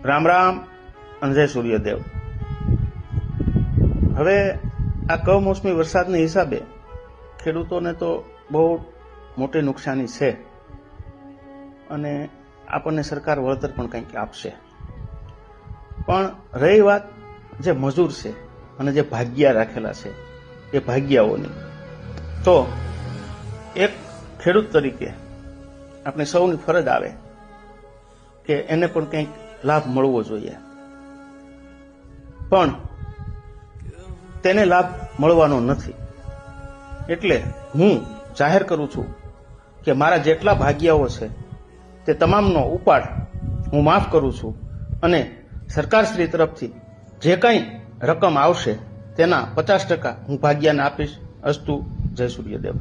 રામ રામ અને જય સૂર્યદેવ। હવે આ કમોસમી વરસાદના હિસાબે ખેડૂતોને તો બહુ મોટી નુકસાની છે અને આપણને સરકાર વળતર પણ કંઈક આપશે, પણ રહી વાત જે મજૂર છે અને જે ભાગ્યા રાખેલા છે એ ભાગ્યાઓની, તો એક ખેડૂત તરીકે આપણે સૌની ફરજ આવે કે એને પણ કંઈક લાભ મળવો જોઈએ, પણ તેને લાભ મળવાનો નથી। એટલે હું જાહેર કરું છું કે મારા જેટલા ભાગ્યાઓ છે તે તમામનો ઉપાડ હું માફ કરું છું અને સરકારશ્રી તરફથી જે કંઈ રકમ આવશે તેના 50% હું ભાગ્યાને આપીશ। અસ્તુ, જય સૂર્યદેવ।